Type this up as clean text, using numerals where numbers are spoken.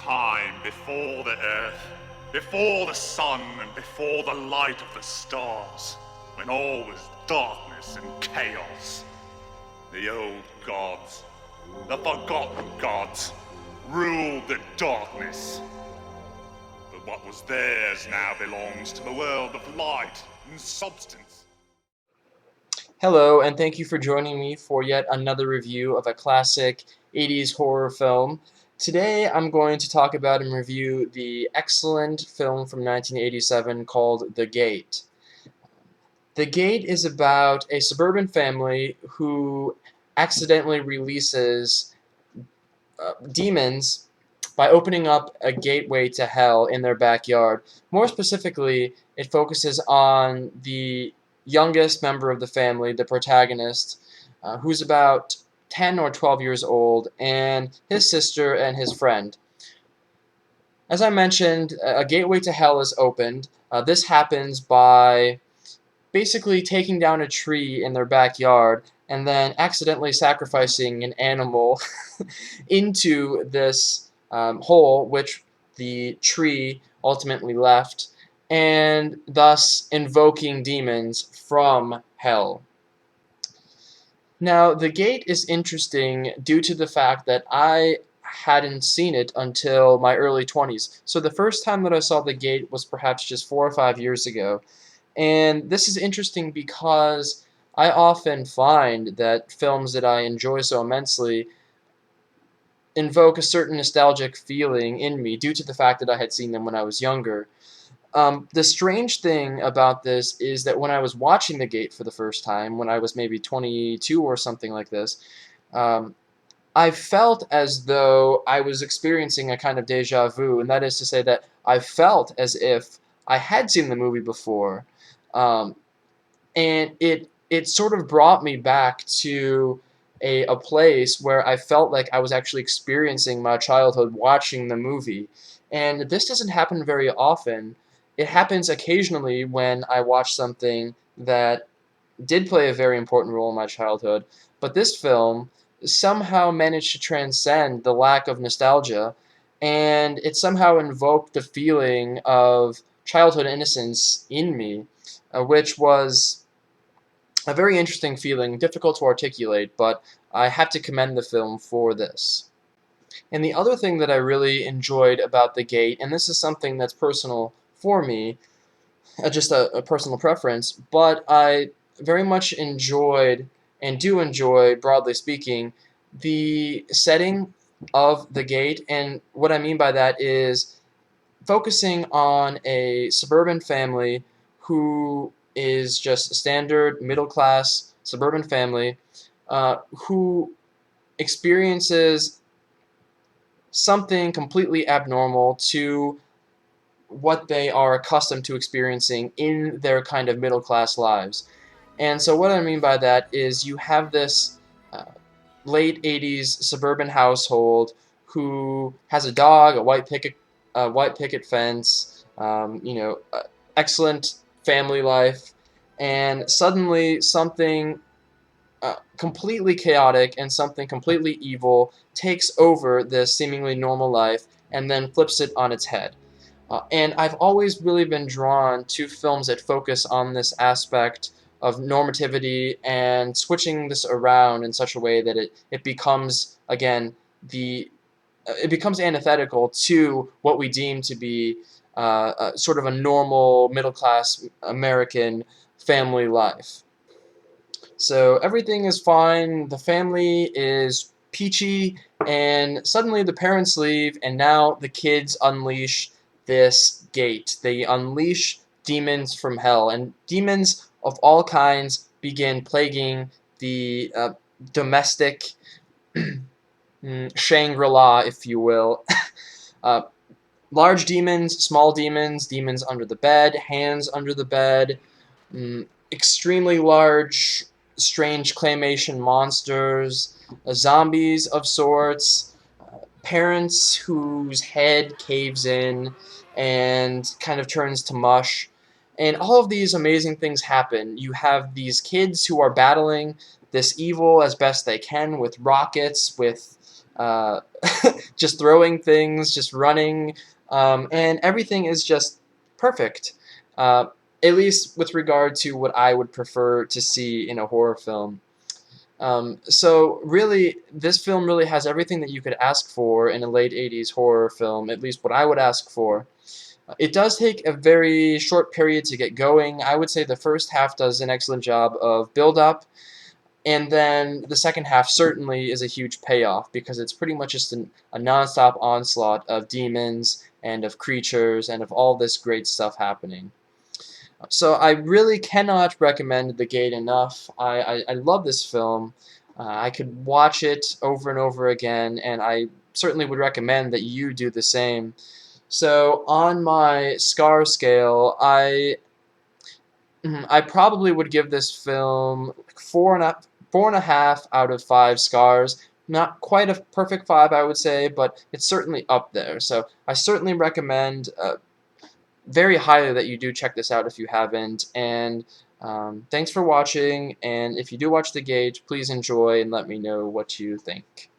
time before the earth, before the sun, and before the light of the stars, when all was darkness and chaos. The old gods, the forgotten gods, ruled the darkness. But what was theirs now belongs to the world of light and substance. Hello, and thank you for joining me for yet another review of a classic 80s horror film. Today I'm going to talk about and review the excellent film from 1987 called The Gate. The Gate is about a suburban family who accidentally releases demons by opening up a gateway to hell in their backyard. More specifically, it focuses on the youngest member of the family, the protagonist, who's about 10 or 12 years old, and his sister and his friend. As I mentioned, a gateway to hell is opened. This happens by basically taking down a tree in their backyard and then accidentally sacrificing an animal into this hole, which the tree ultimately left, and thus invoking demons from hell. Now, The Gate is interesting due to the fact that I hadn't seen it until my early 20s. So the first time that I saw The Gate was perhaps just 4 or 5 years ago. And this is interesting because I often find that films that I enjoy so immensely invoke a certain nostalgic feeling in me due to the fact that I had seen them when I was younger. The strange thing about this is that when I was watching The Gate for the first time, when I was maybe 22 or something like this, um, I felt as though I was experiencing a kind of deja vu, and that is to say that I felt as if I had seen the movie before. Um, and it sort of brought me back to a place where I felt like I was actually experiencing my childhood watching the movie. And this doesn't happen very often. It happens occasionally when I watch something that did play a very important role in my childhood, but this film somehow managed to transcend the lack of nostalgia, and it somehow invoked the feeling of childhood innocence in me, which was a very interesting feeling, difficult to articulate, but I have to commend the film for this. And the other thing that I really enjoyed about The Gate, and this is something that's personal for me, just a personal preference, but I very much enjoyed and do enjoy, broadly speaking, the setting of The Gate. And what I mean by that is focusing on a suburban family who is just a standard middle class suburban family who experiences something completely abnormal to what they are accustomed to experiencing in their kind of middle class lives. And so, what I mean by that is you have this uh, late 80s suburban household who has a dog, a white picket fence, excellent family life, and suddenly something completely chaotic and something completely evil takes over this seemingly normal life and then flips it on its head. And I've always really been drawn to films that focus on this aspect of normativity and switching this around in such a way that it becomes, again, it becomes antithetical to what we deem to be sort of a normal middle class American family life. So everything is fine, the family is peachy, and suddenly the parents leave, and now the kids unleash this gate. They unleash demons from hell, and demons of all kinds begin plaguing the domestic Shangri-La, if you will. uh, Large demons, small demons, demons under the bed, hands under the bed, extremely large, strange claymation monsters, zombies of sorts, parents whose head caves in and kind of turns to mush. And all of these amazing things happen. You have these kids who are battling this evil as best they can with rockets, with uh, just throwing things, just running, and everything is just perfect. Uh, at least with regard to what I would prefer to see in a horror film. So really, this film really has everything that you could ask for in a late 80s horror film, at least what I would ask for. It does take a very short period to get going. I would say the first half does an excellent job of build-up, and then the second half certainly is a huge payoff because it's pretty much just a non-stop onslaught of demons and of creatures and of all this great stuff happening. So I really cannot recommend The Gate enough. I love this film. I could watch it over and over again, and I certainly would recommend that you do the same. So on my scar scale, I probably would give this film like 4.5 out of 5 scars. Not quite a perfect 5, I would say, but it's certainly up there. So I certainly recommend very highly that you do check this out if you haven't. And thanks for watching. And if you do watch The Gate, please enjoy and let me know what you think.